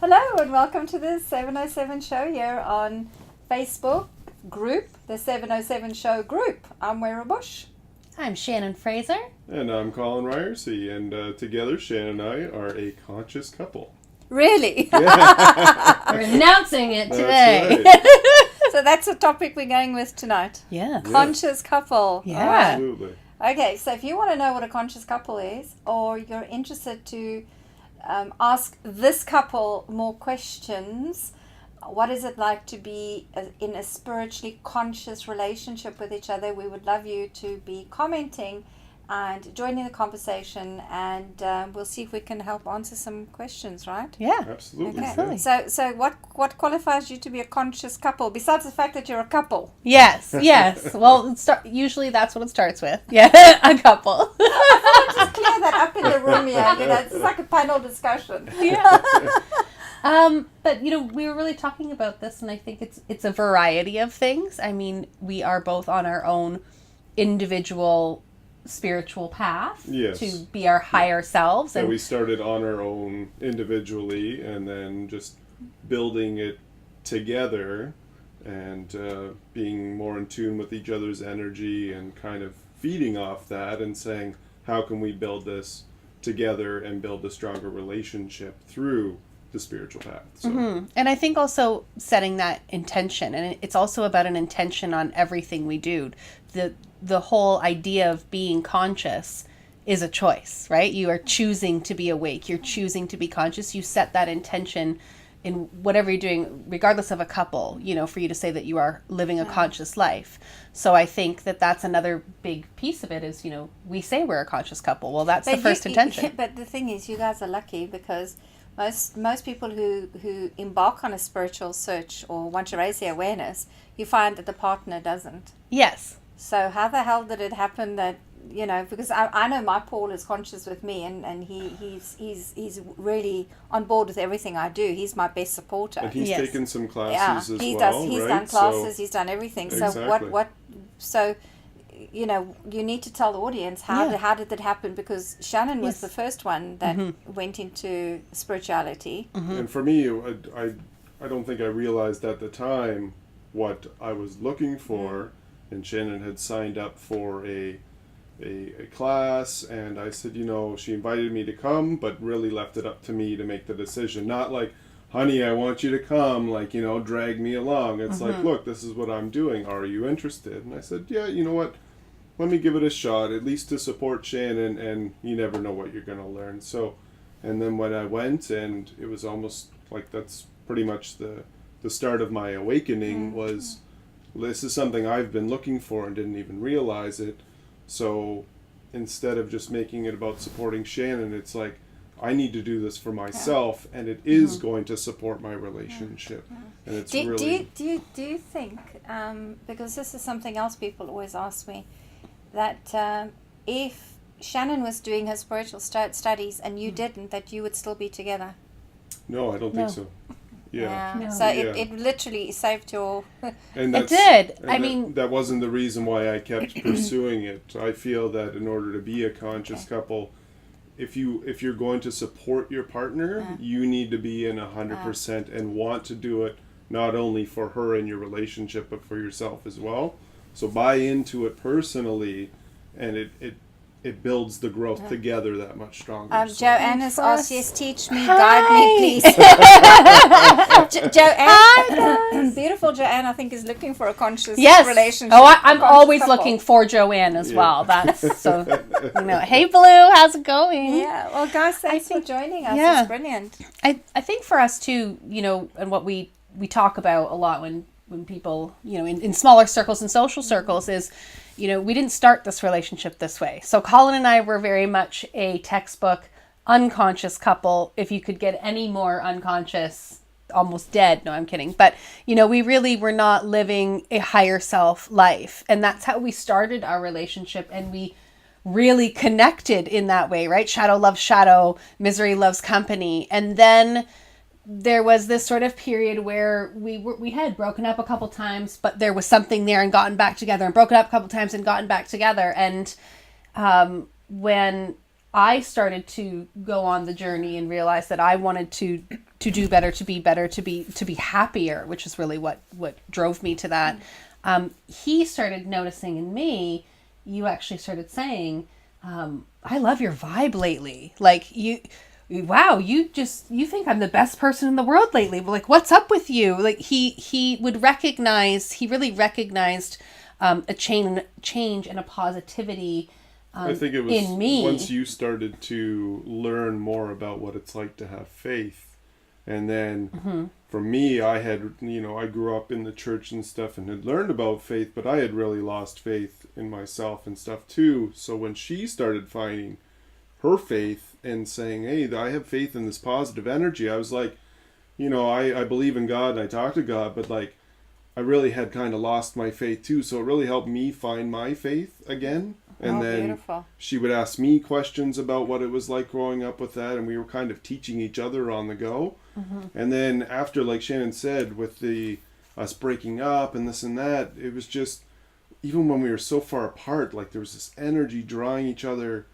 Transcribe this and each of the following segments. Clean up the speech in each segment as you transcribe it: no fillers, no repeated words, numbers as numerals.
Hello and welcome to the 707 show here on Facebook group, the 707 show group. I'm Moira Bush. I'm Shannon Fraser. And I'm Colin Ryerse, and together Shannon and I are a conscious couple. Really? Yeah. We're announcing it today. That's right. So that's the topic we're going with tonight. Yeah. Conscious couple. Yeah. All right. Absolutely. Okay, so if you want to know what a conscious couple is, or you're interested to ask this couple more questions, what is it like to be in a spiritually conscious relationship with each other, we would love you to be commenting and joining the conversation, and we'll see if we can help answer some questions, right? Yeah. Absolutely. Okay. Absolutely. So what qualifies you to be a conscious couple, besides the fact that you're a couple? Yes. Well, usually that's what it starts with. Yeah, a couple. Just clear that up in the room here. It's like a panel discussion. Yeah. But we were really talking about this, and I think it's a variety of things. I mean, we are both on our own individual spiritual path to be our higher selves, and we started on our own individually, and then just building it together, and being more in tune with each other's energy, and kind of feeding off that, and saying, how can we build this together and build a stronger relationship through the spiritual path. So. And I think also setting that intention, and it's also about an intention on everything we do. The whole idea of being conscious is a choice, right? You are choosing to be awake. You're choosing to be conscious. You set that intention in whatever you're doing, regardless of a couple, for you to say that you are living a conscious life. So I think that that's another big piece of it is, we say we're a conscious couple. Well, that's the first intention. But the thing is, you guys are lucky because most people who embark on a spiritual search or want to raise their awareness, you find that the partner doesn't. Yes. So how the hell did it happen that, because I know my Paul is conscious with me, and he's really on board with everything I do. He's my best supporter. And he's taken some classes as he well, does. He's right? done classes. He's done everything. Exactly. So you need to tell the audience how did that happen, because Shannon was the first one that went into spirituality. And for me, I don't think I realized at the time what I was looking for. And Shannon had signed up for a class, and I said, she invited me to come, but really left it up to me to make the decision. Not like, honey, I want you to come, drag me along. It's like, look, this is what I'm doing. Are you interested? And I said, yeah, you know what? Let me give it a shot, at least to support Shannon, and you never know what you're going to learn. So, and then when I went, and it was almost like that's pretty much the start of my awakening was, this is something I've been looking for and didn't even realize it. So instead of just making it about supporting Shannon, it's like, I need to do this for myself, and it is going to support my relationship. And it's really... Do you think, because this is something else people always ask me, that if Shannon was doing her spiritual studies and you didn't, that you would still be together? No, I don't think so. Yeah. No. So it literally saved your... And it did. That wasn't the reason why I kept pursuing it. I feel that in order to be a conscious couple, if you're going to support your partner, you need to be in 100% and want to do it not only for her and your relationship, but for yourself as well. So buy into it personally, and it builds the growth together that much stronger. Joanna's asked, yes, teach me, guide me, please. Joanne, beautiful Joanne, I think, is looking for a conscious relationship. Oh, I'm always looking for Joanne as well. That's so, hey, Blue, how's it going? Yeah, well, guys, thanks for joining us. It's brilliant. I think for us, too, and what we talk about a lot when people, in smaller circles and social circles is, we didn't start this relationship this way. So Colin and I were very much a textbook unconscious couple. If you could get any more unconscious, almost dead. No, I'm kidding. But, we really were not living a higher self life. And that's how we started our relationship. And we really connected in that way, right? Shadow loves shadow, misery loves company. And then there was this sort of period where we had broken up a couple times, but there was something there and gotten back together, and broken up a couple times and gotten back together. And when I started to go on the journey and realize that I wanted to do better, to be better, to be happier, which is really what drove me to that. He started noticing in me, you actually started saying, I love your vibe lately. Like wow, you think I'm the best person in the world lately. Like, what's up with you? Like he really recognized a change and a positivity I think it was in me. Once you started to learn more about what it's like to have faith. And then for me, I had, I grew up in the church and stuff and had learned about faith, but I had really lost faith in myself and stuff too. So when she started finding her faith and saying, hey, I have faith in this positive energy, I was like, I believe in God and I talk to God, but like, I really had kind of lost my faith too. So it really helped me find my faith again. And then beautiful. She would ask me questions about what it was like growing up with that, and we were kind of teaching each other on the go. And then after, like Shannon said, with us breaking up and this and that, it was just, even when we were so far apart, like there was this energy drawing each other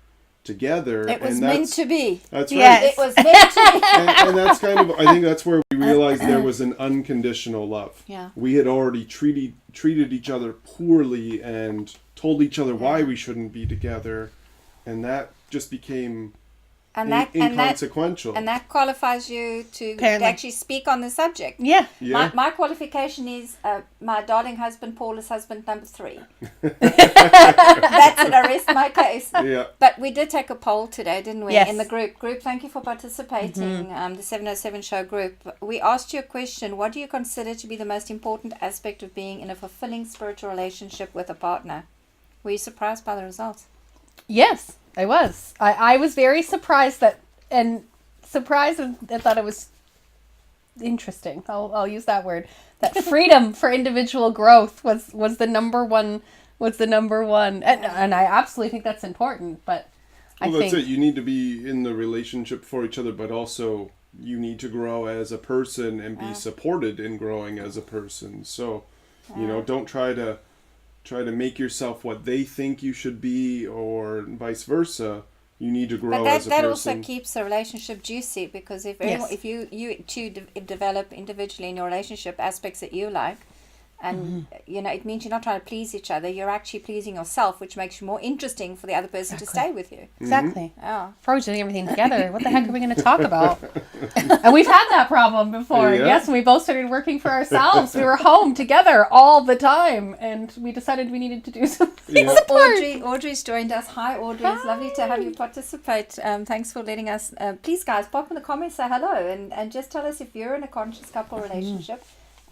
together. It was meant to be. That's Yes. right. It was meant to be. And that's kind of, I think that's where we realized there was an unconditional love. Yeah. We had already treated each other poorly and told each other why we shouldn't be together, and that just became inconsequential. And that qualifies you to Apparently. actually speak on the subject. Yeah. My qualification is my darling husband, Paula's husband, number 3. That's it. I rest my case. Yeah. But we did take a poll today, didn't we? Yes. In the group. Thank you for participating. The 707 show group. We asked you a question. What do you consider to be the most important aspect of being in a fulfilling spiritual relationship with a partner? Were you surprised by the results? Yes, I was. I was very surprised and thought it was interesting. I'll use that word. That freedom for individual growth was the number one. And I absolutely think that's important. But That's it. You need to be in the relationship for each other, but also you need to grow as a person and be supported in growing as a person. So, don't try to make yourself what they think you should be, or vice versa. You need to grow as a person. But that also keeps the relationship juicy, because if you two develop individually in your relationship aspects that you like, and it means you're not trying to please each other, you're actually pleasing yourself, which makes you more interesting for the other person to stay with you. Exactly. Oh. Before we're doing everything together, what the heck are we going to talk about? And we've had that problem before. Yeah. Yes, when we both started working for ourselves. We were home together all the time, and we decided we needed to do something apart. Audrey's joined us. Hi, Audrey. It's lovely to have you participate. Thanks for letting us. Please, guys, pop in the comments, say hello, and just tell us if you're in a conscious couple relationship.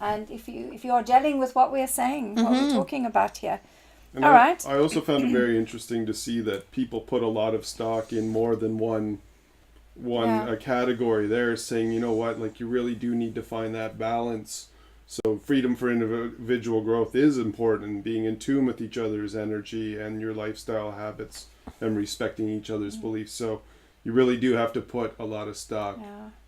And if you are gelling with what we're saying, what we're talking about here. And All right. I also found it very interesting to see that people put a lot of stock in more than one category there, saying, you know what, like you really do need to find that balance. So freedom for individual growth is important, being in tune with each other's energy and your lifestyle habits and respecting each other's beliefs. So you really do have to put a lot of stock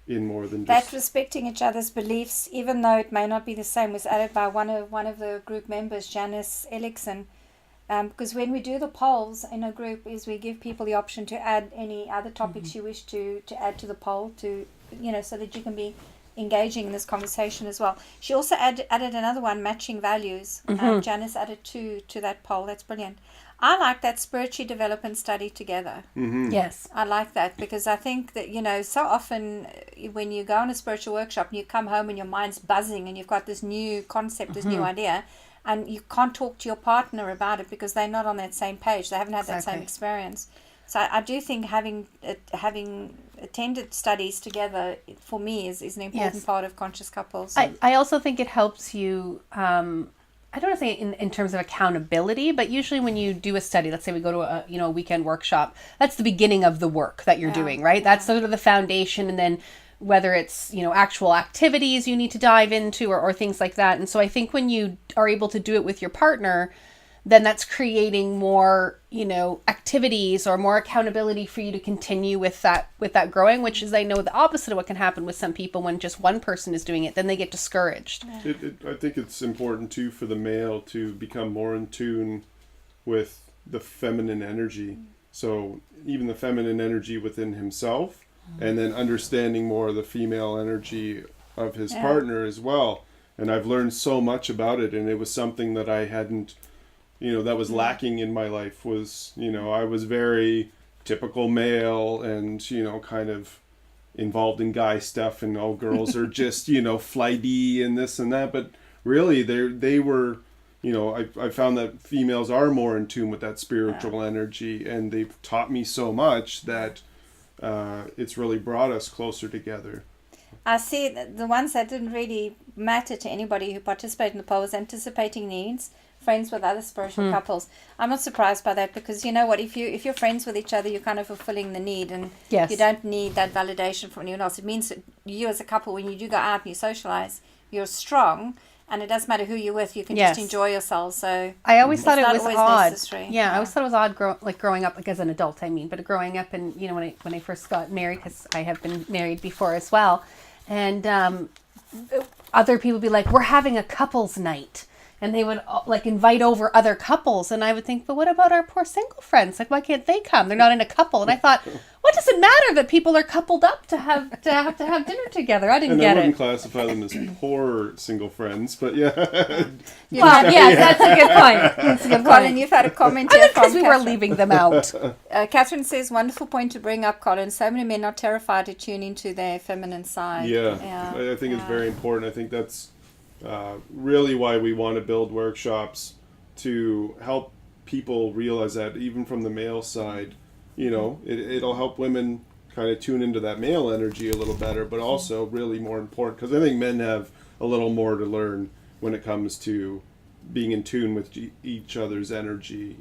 in more than just... That respecting each other's beliefs, even though it may not be the same, was added by one of the group members, Janice Ellickson. Because when we do the polls in a group, is we give people the option to add any other topics you wish to add to the poll, to so that you can be engaging in this conversation as well. She also added another one, matching values. Janice added 2 to that poll. That's brilliant. I like that spiritually develop and study together. Yes. I like that, because I think that, so often when you go on a spiritual workshop and you come home and your mind's buzzing and you've got this new concept, this new idea, and you can't talk to your partner about it because they're not on that same page. They haven't had that same experience. So I do think having attended studies together, for me, is an important part of conscious couples. I also think it helps you, I don't want to say in terms of accountability, but usually when you do a study, let's say we go to a weekend workshop, that's the beginning of the work that you're doing, right? That's sort of the foundation, and then whether it's actual activities you need to dive into or things like that. And so I think when you are able to do it with your partner, then that's creating more activities or more accountability for you to continue with that growing, which is, I know, the opposite of what can happen with some people when just one person is doing it. Then they get discouraged. I think it's important too for the male to become more in tune with the feminine energy. So even the feminine energy within himself, and then understanding more of the female energy of his Yeah. partner as well. And I've learned so much about it, and it was something that I hadn't, that was lacking in my life. Was, I was very typical male and, kind of involved in guy stuff, and all girls are just, flighty and this and that. But really, they were, I found that females are more in tune with that spiritual energy, and they've taught me so much that it's really brought us closer together. I see that the ones that didn't really matter to anybody who participated in the poll was anticipating needs, friends with other spiritual couples. I'm not surprised by that, because you know what, if you're friends with each other, you're kind of fulfilling the need, and Yes. you don't need that validation from anyone else. It means that you as a couple, when you do go out and you socialize, you're strong, and it doesn't matter who you're with, you can Yes. just enjoy yourselves. So I always it's thought it not was always odd. necessary. Yeah, I always thought it was odd growing up, like as an adult, I mean, but growing up, and when I first got married, because I have been married before as well, and other people would be like, we're having a couples night, and they would like invite over other couples, and I would think, but what about our poor single friends? Like, why can't they come? They're not in a couple. And I thought, what does it matter that people are coupled up to have dinner together? I didn't And get I wouldn't it. classify them as poor single friends, but yeah. Well, yeah, that's a good point. That's a good Colin, point. you've had a comment I here think because from we were Catherine. leaving them out. Catherine says, wonderful point to bring up, Colin. So many men are terrified to tune into their feminine side. Yeah, I think it's very important. I think that's really why we want to build workshops, to help people realize that even from the male side, it'll help women kind of tune into that male energy a little better, but also really more important, because I think men have a little more to learn when it comes to being in tune with each other's energy.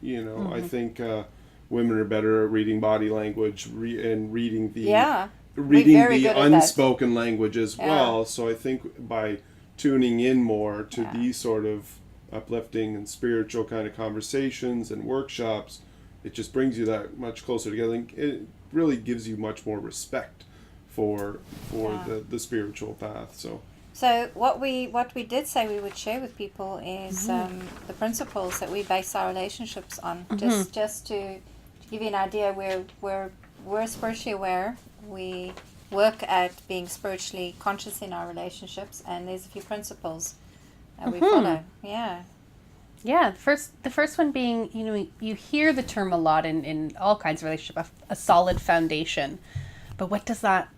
I think women are better at reading body language and reading the very good at that. unspoken language as well. So I think by tuning in more to these sort of uplifting and spiritual kind of conversations and workshops, it just brings you that much closer together. And it really gives you much more respect for the spiritual path. So what we did say we would share with people is the principles that we base our relationships on. Just to give you an idea, we're spiritually aware. We work at being spiritually conscious in our relationships, and there's a few principles that we follow. Yeah. Yeah, the first one being, you hear the term a lot in all kinds of relationships, a solid foundation. But what does that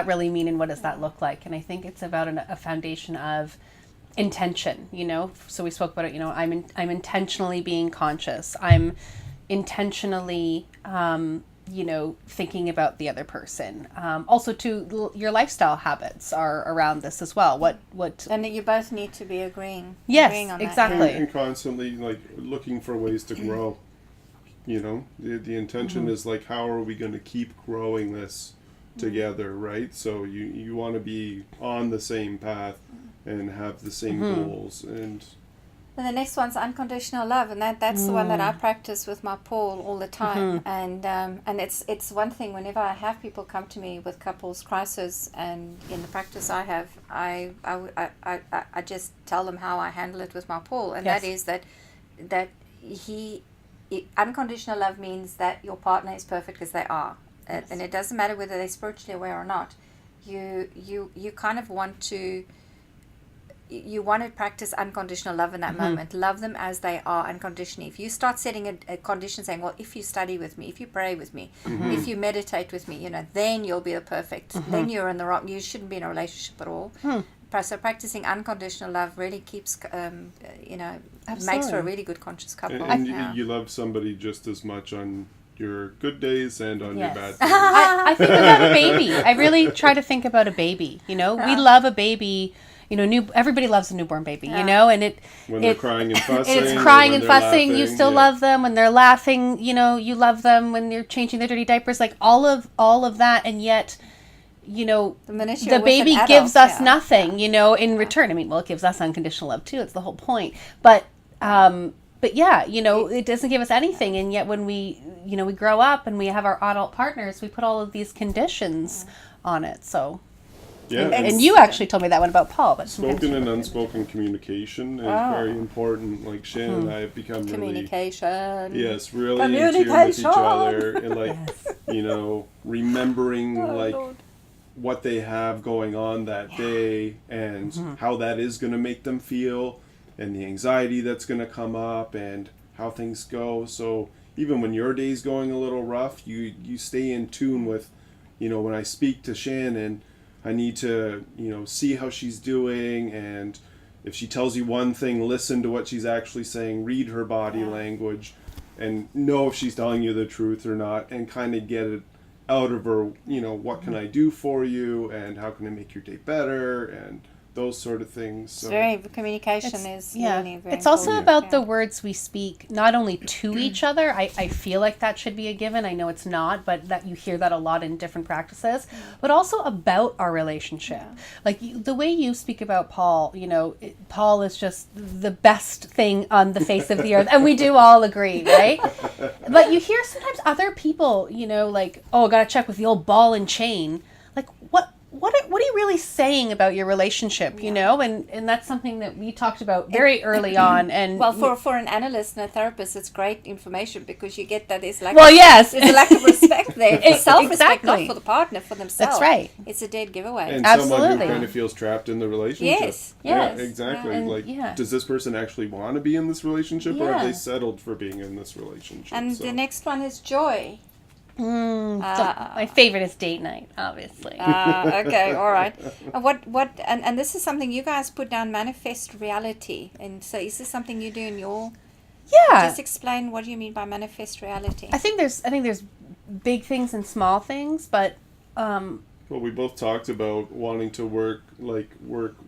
really mean, and what does that look like? And I think it's about a foundation of intention, So we spoke about it, I'm intentionally being conscious. I'm intentionally thinking about the other person. Also, your lifestyle habits are around this as well. What And that you both need to be agreeing. Yes, agreeing on exactly. That. And constantly looking for ways to grow. The intention is how are we going to keep growing this together, right? So you want to be on the same path and have the same goals. And the next one's unconditional love, and that's the one that I practice with my Paul all the time. And it's one thing whenever I have people come to me with couples crisis, and in the practice I have, I just tell them how I handle it with my Paul, and Yes. that is that unconditional love means that your partner is perfect as they are, and it doesn't matter whether they're spiritually aware or not. You kind of want to. You want to practice unconditional love in that moment. Love them as they are unconditionally. If you start setting a condition saying, well, if you study with me, if you pray with me, if you meditate with me, then you'll be the perfect. Then you're in the wrong. You shouldn't be in a relationship at all. So practicing unconditional love really keeps, makes for a really good conscious couple. and you love somebody just as much on your good days and on your bad days. I think about a baby. I really try to think about a baby. We love a baby. Everybody loves a newborn baby, and when they're crying and fussing. It's crying or and when they're fussing. You laughing, still love them when they're laughing. You love them when they're changing their dirty diapers. Like all of that, and yet, the baby gives us nothing. In return. I mean, well, it gives us unconditional love too. It's the whole point. But yeah, it doesn't give us anything, and yet when we grow up and we have our adult partners, we put all of these conditions on it. So. Yeah, And you actually told me that one about Paul. But spoken and unspoken communication is very important. Like Shannon and I have become communication. really in tune with each other, and like remembering Lord. what they have going on that day and how that is going to make them feel, and the anxiety that's going to come up, and how things go. So even when your day's going a little rough, you stay in tune with, when I speak to Shannon, I need to, see how she's doing, and if she tells you one thing, listen to what she's actually saying, read her body language, and know if she's telling you the truth or not, and kind of get it out of her, what can I do for you, and how can I make your day better, and those sort of things. So Communication is really very It's also important. about the words we speak, not only to each other. I feel like that should be a given. I know it's not, but that you hear that a lot in different practices, but also about our relationship. Yeah. Like the way you speak about Paul, Paul is just the best thing on the face of the earth. And we do all agree, right? But you hear sometimes other people, like, oh, I got to check with the old ball and chain. Like, what are you really saying about your relationship, and that's something that we talked about very early on. And for an analyst and a therapist, it's great information, because you get that there's like yes, there's a lack of respect there. It's self-respect, Exactly. not for the partner, for themselves. That's right. It's a dead giveaway. And Absolutely. someone who kind of feels trapped in the relationship. Yes. Yeah, exactly. And, does this person actually want to be in this relationship, or have they settled for being in this relationship? And the next one is joy. My favorite is date night, obviously. Okay, all right. And this is something you guys put down, manifest reality. And so is this something you do in your... Yeah. Just explain what you mean by manifest reality. I think there's big things and small things, but well, we both talked about wanting to work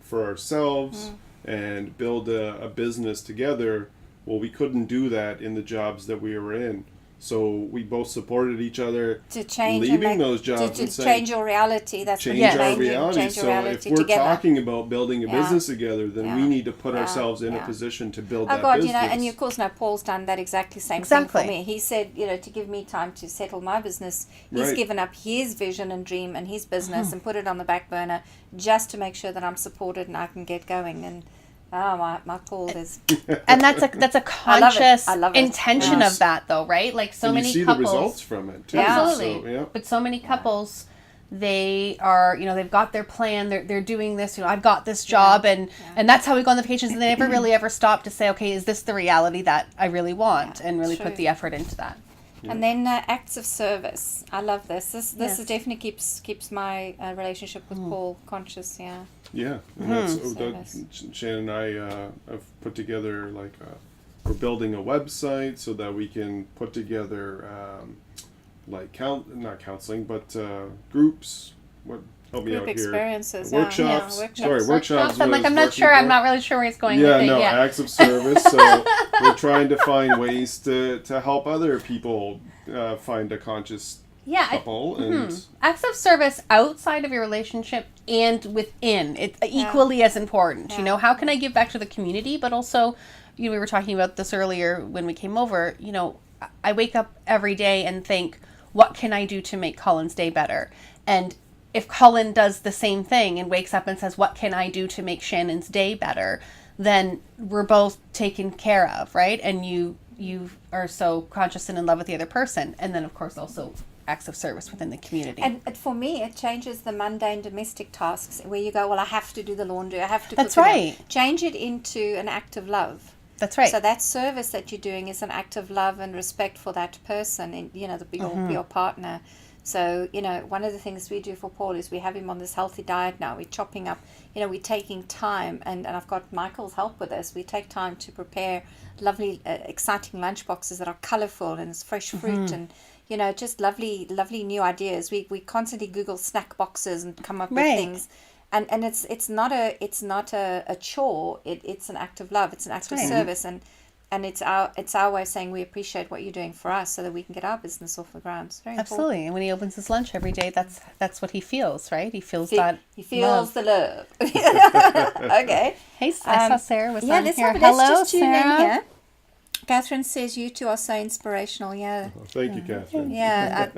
for ourselves and build a business together. Well, we couldn't do that in the jobs that we were in. So we both supported each other to change leaving those jobs to change your reality. That's change what our you reality. change your So reality if we're together. talking about building a business together, then we need to put ourselves in a position to build that business. And you of course know Paul's done that exactly same thing for me. He said, to give me time to settle my business. He's given up his vision and dream and his business and put it on the back burner just to make sure that I'm supported and I can get going. And my Paul is... And that's a conscious I love it. intention of that, though, right? Like so many you see couples... the results from it, too. Absolutely. So, But so many couples, they are, they've got their plan, they're doing this, I've got this job, and that's how we go on the vacations, and they never really ever stop to say, okay, is this the reality that I really want? And really put the effort into that. Yeah. And then acts of service. I love this. This is definitely keeps my relationship with Paul conscious. Yeah, and that's Shannon and I have put together we're building a website so that we can put together not counseling, but groups. Help me out experiences, here. Workshops. Workshops. Workshops. I'm I'm not really sure where it's going. Acts of service. So we're trying to find ways to help other people find a conscious couple. And acts of service outside of your relationship and within. It's equally as important. How can I give back to the community? But also, we were talking about this earlier when we came over. I wake up every day and think, what can I do to make Colin's day better? And if Colin does the same thing and wakes up and says, what can I do to make Shannon's day better? Then we're both taken care of, right? And you are so conscious and in love with the other person. And then, of course, also acts of service within the community. And for me, it changes the mundane domestic tasks where you go, well, I have to do the laundry, I have to That's cook right. Change it into an act of love. That's right. So that service that you're doing is an act of love and respect for that person and, your partner. So, one of the things we do for Paul is we have him on this healthy diet now. We're chopping up, we're taking time, and I've got Michael's help with this. We take time to prepare lovely, exciting lunch boxes that are colourful and it's fresh fruit and, just lovely new ideas. We constantly Google snack boxes and come up with things. And it's not a chore. It's an act of love. It's an act of service, and it's our way of saying we appreciate what you're doing for us, so that we can get our business off the ground. It's very Absolutely. important. And when he opens his lunch every day, that's what he feels, right? He feels He feels the love. Okay. Hey, I saw Sarah was on let's here. let's Hello, just tune in Sarah. here. Catherine says you two are so inspirational. Yeah. Oh, thank you, Catherine. Yeah,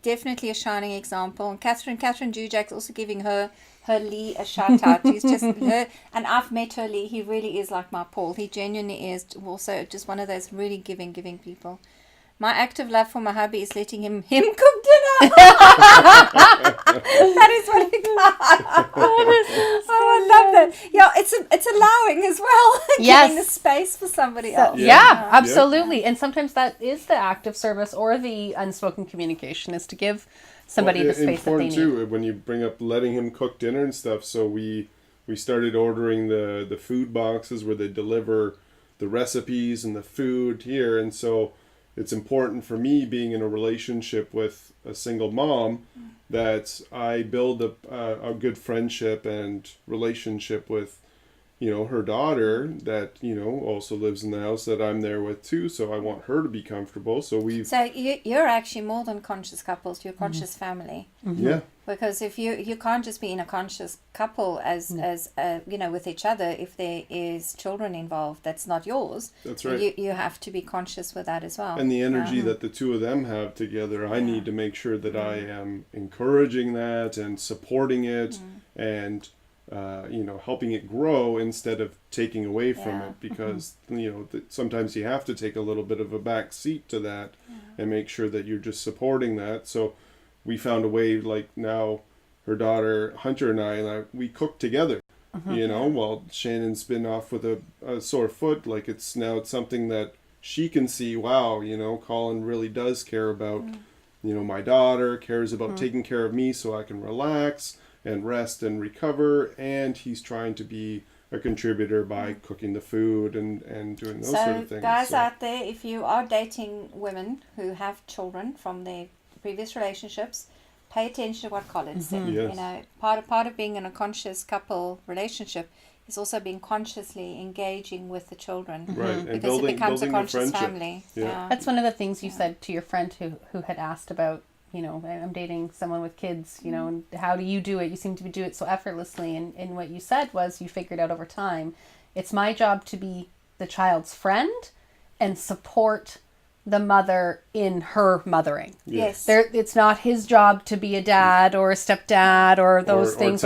definitely a shining example. And Catherine Jujak's also giving her her Lee a shout out. He's just her, and I've met her Lee. He really is like my Paul. He genuinely is also just one of those really giving people. My active love for my hubby is letting him cook dinner. That is what he got. I love that. Yeah, it's allowing as well. Yes. Giving the space for somebody else. Yeah, absolutely. And sometimes that is the act of service or the unspoken communication, is to give somebody the space that they need. Too, when you bring up letting him cook dinner and stuff. So we started ordering the food boxes where they deliver the recipes and the food here, and so it's important for me, being in a relationship with a single mom, that I build a good friendship and relationship with, her daughter that, also lives in the house that I'm there with too. So I want her to be comfortable. So you're actually more than conscious couples. You're conscious family. Mm-hmm. Yeah. Because if you can't just be in a conscious couple as with each other, if there is children involved, that's not yours. That's right. You have to be conscious with that as well. And the energy that the two of them have together, I need to make sure that I am encouraging that and supporting it and helping it grow instead of taking away from it, because sometimes you have to take a little bit of a back seat to that and make sure that you're just supporting that. So we found a way, like now her daughter Hunter and I we cook together, while Shannon's been off with a sore foot. Like it's something that she can see, wow, Colin really does care about, my daughter, cares about taking care of me so I can relax and rest and recover, and he's trying to be a contributor by cooking the food and doing those sort of things. Guys out there, if you are dating women who have children from their previous relationships, pay attention to what Colin said. Yes. Part of being in a conscious couple relationship is also being consciously engaging with the children, right? And because it becomes a conscious family. That's one of the things you said to your friend who had asked about, I'm dating someone with kids, and how do you do it? You seem to do it so effortlessly. And what you said was you figured out over time, it's my job to be the child's friend and support the mother in her mothering. Yes. It's not his job to be a dad or a stepdad or those things.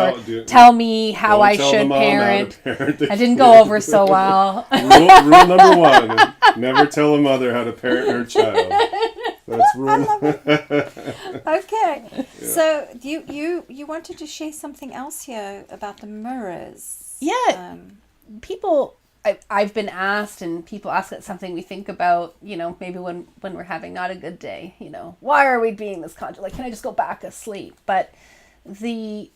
Tell me how I should parent. I didn't go over so well. Rule number 1, never tell a mother how to parent her child. That's rule. Okay. Yeah. So you wanted to share something else here about the mirrors. Yeah. People, I've been asked, and people ask that something we think about, maybe when we're having not a good day, why are we being this conscious? Like, can I just go back asleep? But the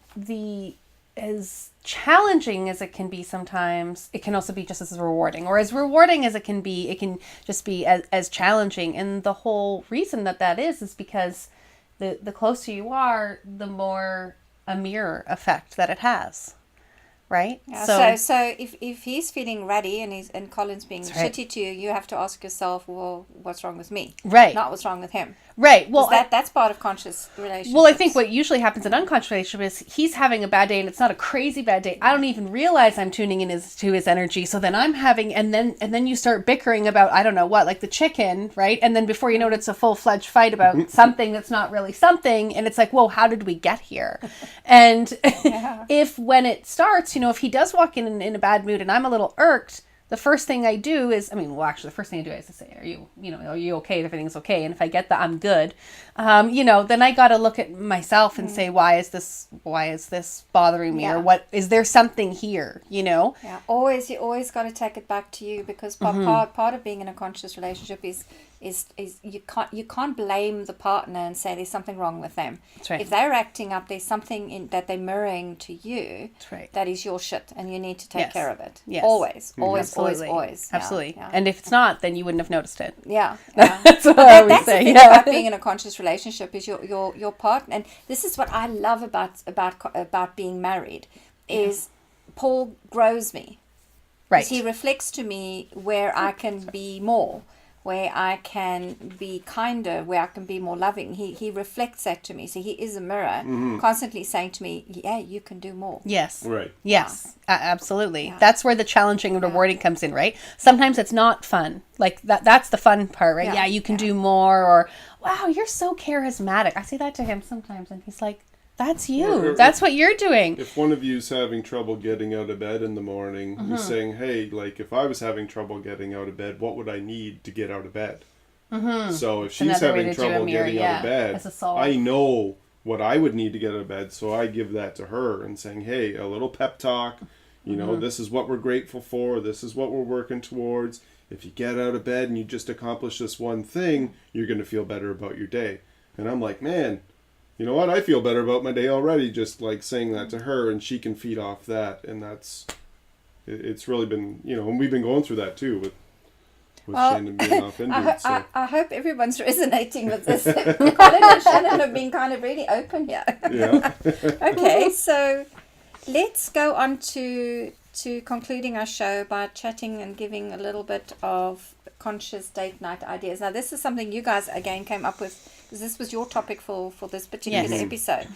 as challenging as it can be sometimes, it can also be just as rewarding, or as rewarding as it can just be as challenging. And the whole reason that is because the closer you are, the more a mirror effect that it has. Right? Yeah, so if he's feeling ready and Colin's being shitty to you, you have to ask yourself, well, what's wrong with me? Right. Not what's wrong with him. Right. Well, that's part of conscious relationships. Well, I think what usually happens in unconscious relationship is he's having a bad day, and it's not a crazy bad day. I don't even realize I'm tuning in to his energy. So then I'm having, and then you start bickering about, I don't know what, like the chicken, right? And then before you know it, it's a full-fledged fight about something that's not really something. And it's like, whoa, how did we get here? And if when it starts, if he does walk in a bad mood and I'm a little irked, the first thing I do is, the first thing I do is to say, are you okay? If everything's okay. And if I get that I'm good, then I got to look at myself and say, why is this bothering me? Yeah. Or what, is there something here, Yeah. You always got to take it back to you, because part of being in a conscious relationship is you can't blame the partner and say there's something wrong with them. That's right. If they're acting up, there's something that they're mirroring to you. That's right. That is your shit, and you need to take care of it. Yes. Always. Absolutely. Yeah. And if it's not, then you wouldn't have noticed it. Yeah. That's what I always say. The thing about being in a conscious relationship is your partner, and this is what I love about being married, is Paul grows me. Right. He reflects to me where I can be more, where I can be kinder, where I can be more loving. He reflects that to me. So he is a mirror, constantly saying to me, yeah, you can do more. Yes. Right. Yes, absolutely. Yeah. That's where the challenging and rewarding comes in, right? Sometimes it's not fun. Like that's the fun part, right? You can do more, or, wow, you're so charismatic. I say that to him sometimes, and he's like, That's you. Or That's what you're doing. if one of you's having trouble getting out of bed in the morning, you're saying, hey, like, if I was having trouble getting out of bed, what would I need to get out of bed? So if she's another way having to do a trouble mirror, getting out of bed, as a solve. I know what I would need to get out of bed, so I give that to her and saying, hey, a little pep talk, you know, this is what we're grateful for, this is what we're working towards. If you get out of bed and you just accomplish this one thing, you're going to feel better about your day. And I'm like, man, you know what? I feel better about my day already just like saying that to her, and she can feed off that. And it's really been, you know, and we've been going through that too with Shannon being offended. I hope everyone's resonating with this. Colin and Shannon have been kind of really open here. Yeah. Okay, so let's go on to concluding our show by chatting and giving a little bit of conscious date night ideas. Now, this is something you guys again came up with, because this was your topic for this particular episode.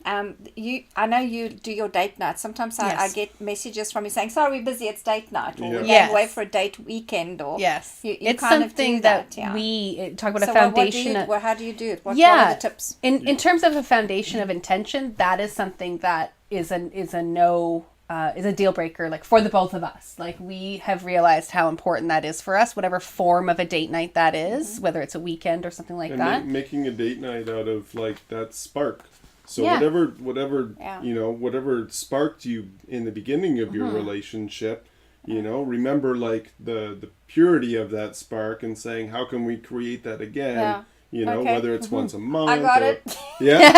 I know you do your date night. Sometimes I get messages from you saying, sorry, we're busy, it's date night, or we're going away for a date weekend, or you it's kind something of do that. we talk about So a foundation. how do you do it? What are the tips? In terms of a foundation of intention, that is something that is a deal breaker, like for the both of us. Like, we have realized how important that is for us, whatever form of a date night that is, whether it's a weekend or something like that. Making a date night out of like that spark. So whatever you know, whatever sparked you in the beginning of your relationship, you know, remember like the purity of that spark and saying, how can we create that again? Yeah. You know, whether it's once a month. I got it. Yeah.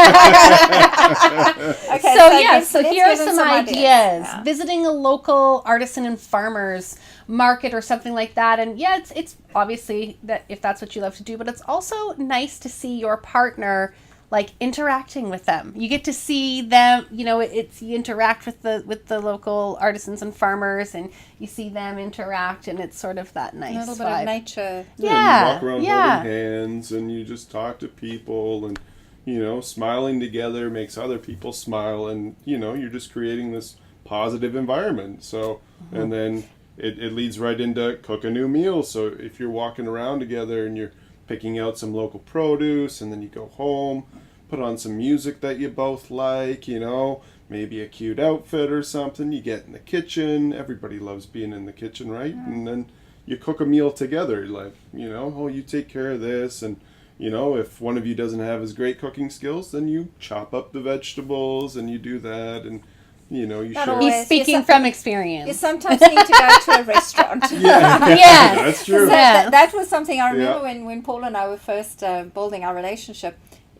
Okay. So here are some ideas. Yeah. Visiting a local artisan and farmers market or something like that. And it's obviously that if that's what you love to do, but it's also nice to see your partner like interacting with them. You get to see them, you know, you interact with the local artisans and farmers, and you see them interact, and it's sort of that nice a little bit vibe. of nature. Yeah, you walk around holding hands, and you just talk to people, and, you know, smiling together makes other people smile, and, you know, you're just creating this positive environment. So, and then it leads right into cook a new meal. So if you're walking around together and you're picking out some local produce, and then you go home, put on some music that you both like, you know, maybe a cute outfit or something. You get in the kitchen. Everybody loves being in the kitchen, right? Yeah. And then you cook a meal together, like, you know, oh, you take care of this. And, you know, if one of you doesn't have as great cooking skills, then you chop up the vegetables and you do that. And, you know, you share. He's speaking from experience. You sometimes need to go to a restaurant. Yeah, that's true. That was something I remember when Paul and I were first building our relationship,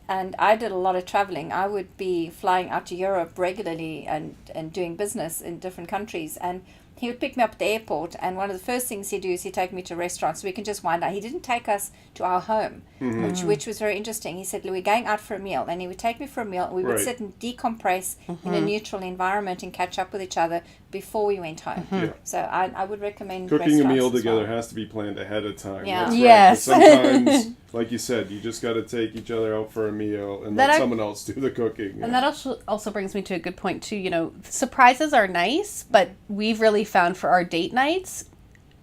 and I did a lot of traveling. I would be flying out to Europe regularly and doing business in different countries, and he would pick me up at the airport, and one of the first things he'd do is he'd take me to restaurants so we can just wind down. He didn't take us to our home, which was very interesting. He said, we're going out for a meal, and he would take me for a meal, and we would sit and decompress in a neutral environment and catch up with each other before we went home. Yeah. So I would recommend cooking a meal together has to be planned ahead of time. Yeah. That's yes. Right. Sometimes, like you said, you just got to take each other out for a meal and let someone else do the cooking. And that also brings me to a good point too. You know, surprises are nice, but we've really found for our date nights,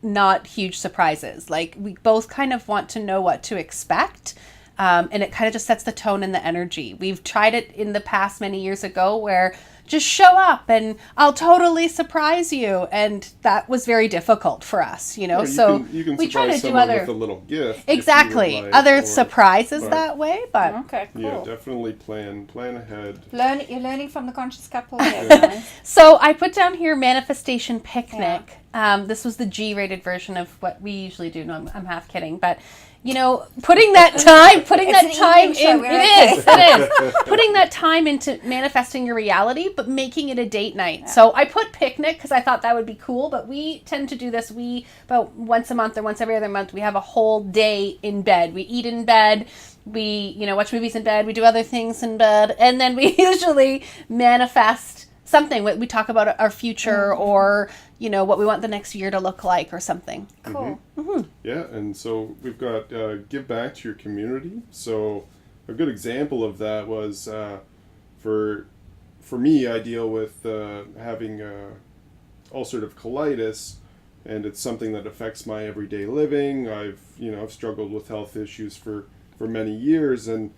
not huge surprises. Like, we both kind of want to know what to expect. And it kind of just sets the tone and the energy. We've tried it in the past many years ago where just show up and I'll totally surprise you. And that was very difficult for us, you know. Well, you can we try to do other with a little gift. Exactly. Like, other surprises that way. But okay, cool. Yeah, definitely plan ahead. You're learning from the conscious couple here, guys. So I put down here manifestation picnic. Yeah. This was the G-rated version of what we usually do. No, I'm half kidding, but you know, putting that time putting that time into manifesting your reality, but making it a date night. Yeah. So I put picnic because I thought that would be cool, but we tend to do this. About once a month or once every other month, we have a whole day in bed. We eat in bed. We, you know, watch movies in bed. We do other things in bed. And then we usually manifest something. We talk about our future or, you know, what we want the next year to look like or something. Cool. Yeah, and so we've got give back to your community. So a good example of that was for me, I deal with having ulcerative colitis, and it's something that affects my everyday living. I've struggled with health issues for many years, and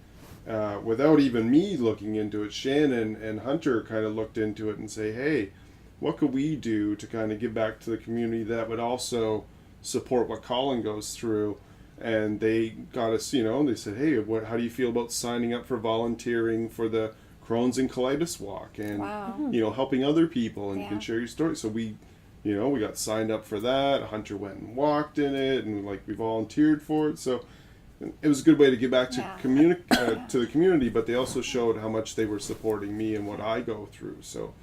without even me looking into it, Shannon and Hunter kind of looked into it and say, hey, what could we do to kind of give back to the community that would also support what Colin goes through? And they got us, they said, hey, how do you feel about signing up for volunteering for the Crohn's and Colitis Walk and, Wow. helping other people, and you Yeah. can share your story. So we got signed up for that. Hunter went and walked in it, and we volunteered for it. So it was a good way to give back to to the community, but they also showed how much they were supporting me and what I go through. So,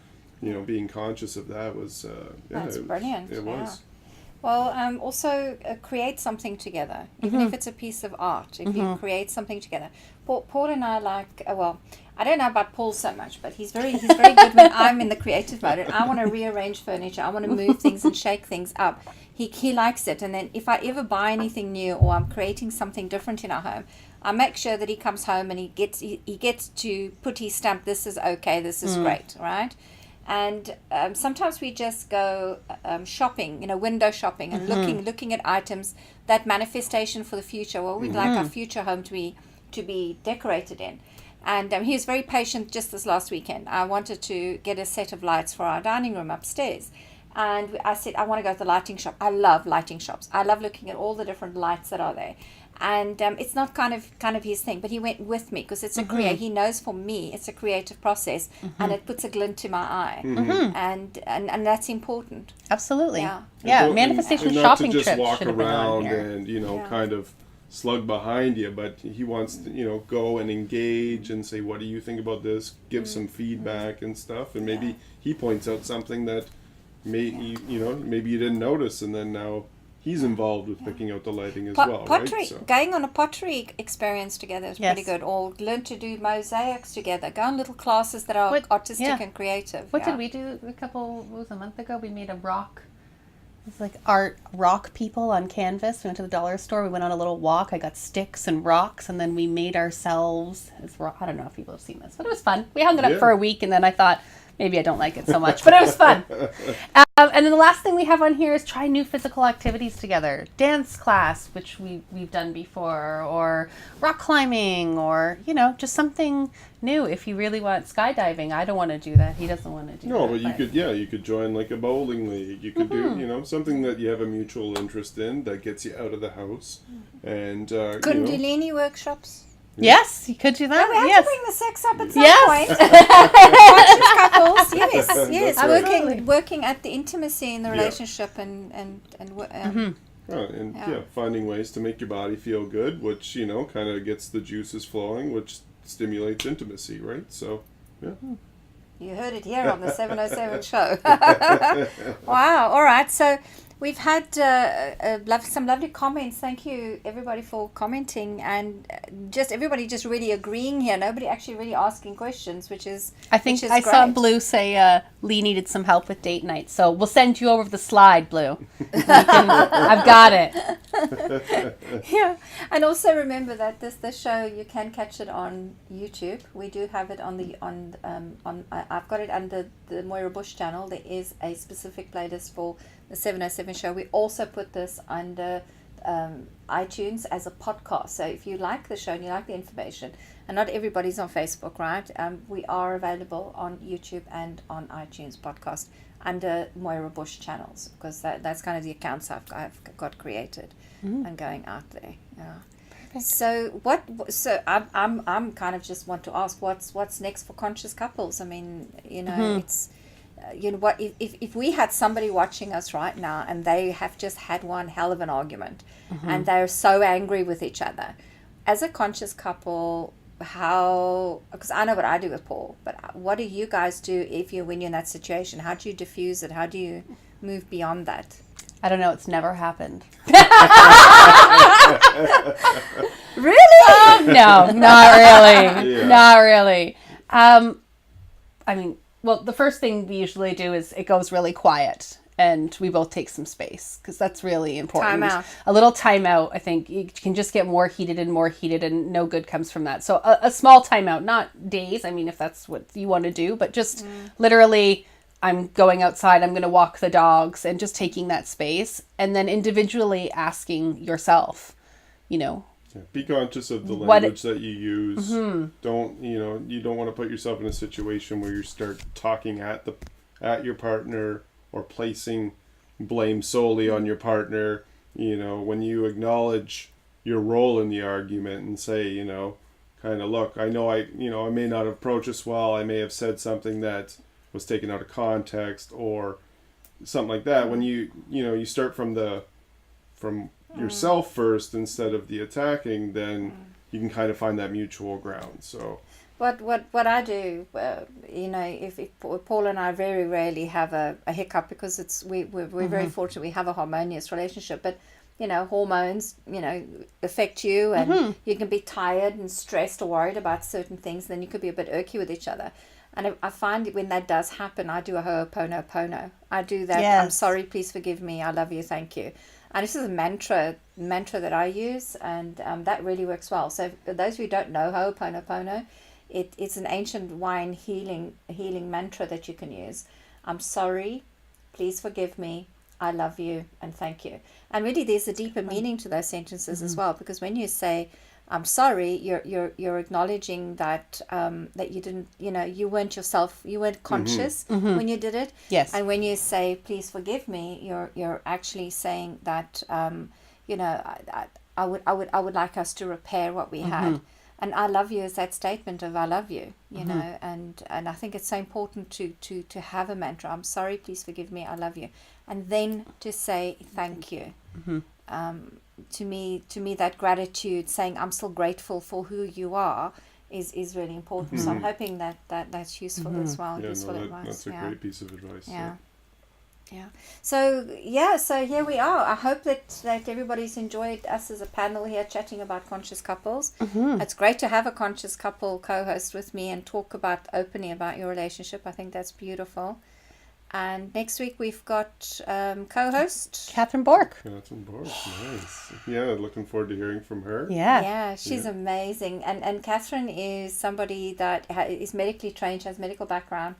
being conscious of that was That's brilliant. It was. Well, also create something together, even if it's a piece of art. If you create something together, Paul and I I don't know about Paul so much, but he's very good when I'm in the creative mode and I want to rearrange furniture. I want to move things and shake things up. He likes it, and then if I ever buy anything new or I'm creating something different in our home, I make sure that he comes home and he gets to put his stamp. This is okay. This is great, right? And sometimes we just go shopping, window shopping and looking at items, that manifestation for the future. What we'd like our future home to be decorated in. And he was very patient just this last weekend. I wanted to get a set of lights for our dining room upstairs. And I said, I want to go to the lighting shop. I love lighting shops. I love looking at all the different lights that are there. And it's not kind of his thing, but he went with me because it's he knows for me it's a creative process, and it puts a glint to my eye, and that's important. Absolutely. Yeah. Manifestation and not shopping to just trips walk should have been on around here. and kind of slug behind you, but he wants to go and engage and say, what do you think about this, give some feedback and stuff, and maybe he points out something that maybe you didn't notice, and then now he's involved with picking out the lighting as well, pottery, right? So. Going on a pottery experience together is pretty good, or learn to do mosaics together. Go on little classes that are artistic and creative. What did we do a month ago? We made a rock. It's like art rock people on canvas. We went to the dollar store. We went on a little walk. I got sticks and rocks, and then we made ourselves. I don't know if people have seen this, but it was fun. We hung it up for a week, and then I thought maybe I don't like it so much, but it was fun. And then the last thing we have on here is try new physical activities together. Dance class, which we've done before, or rock climbing, or, just something new. If you really want skydiving, I don't want to do that. He doesn't want to do that. No, but you could join like a bowling league. You could do, something that you have a mutual interest in that gets you out of the house. And, Kundalini workshops. Yes, you could do that. No, we have to bring the sex up at some point. Conscious couples, yes. That's working at the intimacy in the relationship and finding ways to make your body feel good, which kind of gets the juices flowing, which stimulates intimacy, right? So, yeah. You heard it here on the 707 show. Wow. All right. So we've had some lovely comments. Thank you, everybody, for commenting, and everybody just really agreeing here. Nobody actually really asking questions, which is I saw Blue say Lee needed some help with date night, so we'll send you over the slide, Blue. I've got it. Yeah, and also remember that this show, you can catch it on YouTube. We do have it on I've got it under the Moira Bush channel. There is a specific playlist for the 707 show. We also put this under iTunes as a podcast. So if you like the show and you like the information, and not everybody's on Facebook, right? We are available on YouTube and on iTunes podcast under Moira Bush channels, because that's kind of the accounts I've got created and going out there. Yeah. Perfect. So I'm kind of just want to ask what's next for conscious couples. I mean, it's what if we had somebody watching us right now and they have just had one hell of an argument and they're so angry with each other, as a conscious couple, because I know what I do with Paul, but what do you guys do when you're in that situation? How do you diffuse it? How do you move beyond that? I don't know. It's never happened. Really? No, not really. Yeah. Not really. I mean, well, the first thing we usually do is it goes really quiet and we both take some space, because that's really important. Time out. A little time out. I think you can just get more heated and no good comes from that. So a small time out, not days. I mean, if that's what you want to do, but just literally, I'm going outside, I'm going to walk the dogs, and just taking that space, and then individually asking yourself, Be conscious of the What language that you use. Don't you don't want to put yourself in a situation where you start talking at your partner or placing blame solely on your partner. When you acknowledge your role in the argument and say, kind of, look, I know I may not have approached this well. I may have said something that was taken out of context or something like that. When you start from yourself first instead of the attacking, then you can kind of find that mutual ground. So what I do, if Paul and I very rarely have a hiccup because we're very fortunate we have a harmonious relationship, but hormones affect you, and you can be tired and stressed or worried about certain things, then you could be a bit irky with each other. And I find when that does happen, I do a ho'oponopono. I do that. Yes. I'm sorry, please forgive me, I love you, thank you. And this is a mantra that I use, and that really works well. So for those of you who don't know Ho'oponopono, it's an ancient Hawaiian healing mantra that you can use. I'm sorry, please forgive me, I love you, and thank you. And really there's a deeper meaning to those sentences as well, because when you say I'm sorry, you're acknowledging that that you didn't, you weren't yourself, you weren't conscious when you did it. Yes. And when you say please forgive me, you're actually saying that I would like us to repair what we had. And I love you is that statement of I love you, and I think it's so important to have a mantra. I'm sorry, please forgive me, I love you, and then to say thank you. To me, that gratitude, saying I'm still grateful for who you are, is really important. So I'm hoping that's useful as well. Useful advice. That's a great piece of advice. Yeah. So here we are. I hope that everybody's enjoyed us as a panel here chatting about conscious couples. It's great to have a conscious couple co-host with me and talk openly about your relationship. I think that's beautiful. And next week we've got co-host Catherine Bork. Nice. Yeah, looking forward to hearing from her. Yeah, she's amazing. And Catherine is somebody that is medically trained. She has a medical background,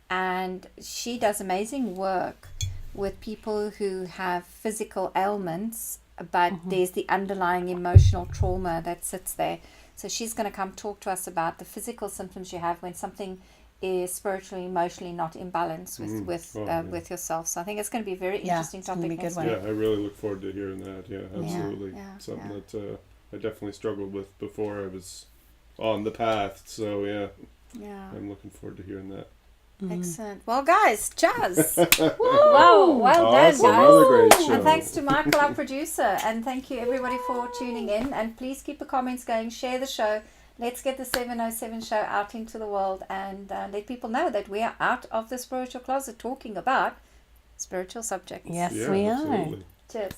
and she does amazing work with people who have physical ailments, but there's the underlying emotional trauma that sits there. So she's going to come talk to us about the physical symptoms you have when something is spiritually, emotionally not in balance with yourself. So I think it's going to be a very interesting topic next week. Yeah, I really look forward to hearing that. Yeah, absolutely. Something that I definitely struggled with before I was on the path. So I'm looking forward to hearing that. Excellent. Well, guys, cheers. Wow, well done, guys. Another great show. And thanks to Michael, our producer. And thank you, everybody, for tuning in. And please keep the comments going. Share the show. Let's get the 707 show out into the world and let people know that we are out of the spiritual closet talking about spiritual subjects. Yes, we are. Absolutely. Cheers.